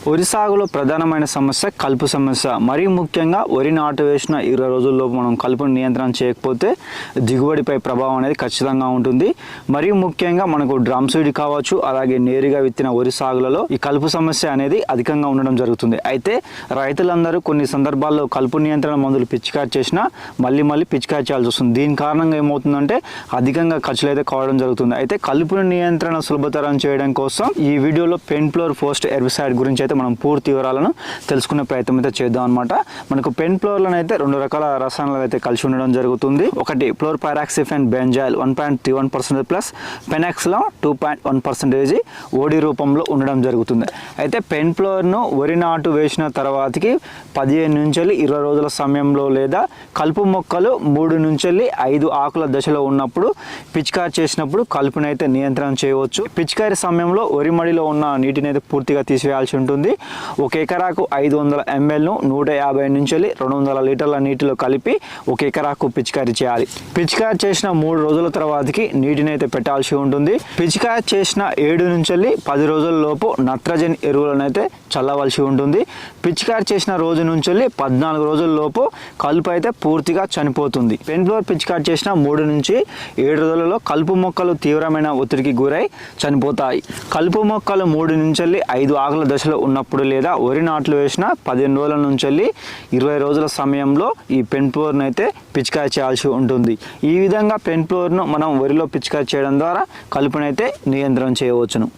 వరి సాగులో ప్రధానమైన సమస్య కలుపు సమస్య. మరీ ముఖ్యంగా వరి నాటు వేసిన 20 రోజుల్లో మనం కలుపును నియంత్రణ చేయకపోతే దిగుబడిపై ప్రభావం అనేది ఖచ్చితంగా ఉంటుంది. మరీ ముఖ్యంగా మనకు డ్రమ్ సీడ్ కావచ్చు, అలాగే నేరుగా విత్తిన వరి సాగులలో ఈ కలుపు సమస్య అనేది అధికంగా ఉండడం జరుగుతుంది. అయితే రైతులందరూ కొన్ని సందర్భాల్లో కలుపు నియంత్రణ మందులు పిచికారి చేసినా మళ్ళీ పిచికారి చేయాల్సి వస్తుంది. దీని కారణంగా ఏమవుతుందంటే అధికంగా ఖర్చులు అయితే కావడం జరుగుతుంది. అయితే కలుపు నియంత్రణ సులభతరం చేయడం కోసం ఈ వీడియోలో పెన్ఫ్లోర్ పోస్ట్ హెర్బిసైడ్ గురించి అయితే మనం పూర్తి వివరాలను తెలుసుకునే ప్రయత్నం అయితే చేద్దాం అనమాట. మనకు పెన్ఫ్లోర్లను అయితే 2 రకాల రసాయనాలు అయితే కలిసి ఉండడం జరుగుతుంది. ఒకటి ఫ్లోర్పైరాక్సిఫెన్ బెంజాయిల్ 1.31% ప్లస్ పెనాక్సిలామ్ 2.1% ఓడి రూపంలో ఉండడం జరుగుతుంది. అయితే పెన్ఫ్లోర్ను వరి నాటు వేసిన తర్వాతకి 15 నుంచి 20 రోజుల సమయంలో లేదా కలుపు మొక్కలు 3 నుంచి 5 ఆకుల దశలో ఉన్నప్పుడు పిచికారి చేసినప్పుడు కలుపునైతే నియంత్రణ చేయవచ్చు. పిచికారి సమయంలో వరి మడిలో ఉన్న నీటిని అయితే పూర్తిగా తీసివేయాల్సి ఉంటుంది. 1 ఎకరాకు 500 ml ను 150 నుంచి 200 లీటర్ల నీటిలో కలిపి 1 ఎకరాకు పిచికారి చేయాలి. పిచికారి చేసిన 3 రోజుల తర్వాతకి నీటిని అయితే పెట్టాల్సి ఉంటుంది. పిచికారి చేసిన 7 నుంచి 10 రోజుల లోపు నత్రజని ఎరువులను అయితే చల్లవలసి ఉంటుంది. పిచికారి చేసిన రోజు నుంచి 14 రోజుల లోపు కలుపు అయితే పూర్తిగా చనిపోతుంది. పెన్ఫ్లోర్ పిచికారి చేసిన 3 నుంచి 7 రోజులలో కలుపు మొక్కలు తీవ్రమైన ఒత్తిడికి గురై చనిపోతాయి. కలుపు మొక్కలు 3 నుంచి 5 ఆకుల దశలో ఉన్నప్పుడు లేదా వరి నాట్లు వేసిన 15 రోజుల నుంచి 20 రోజుల సమయంలో ఈ పెన్ఫ్లోర్ను అయితే పిచికారి చేయాల్సి ఉంటుంది. ఈ విధంగా పెన్ఫ్లోర్ను మనం వరిలో పిచికారి చేయడం ద్వారా కలుపునైతే నియంత్రణ చేయవచ్చును.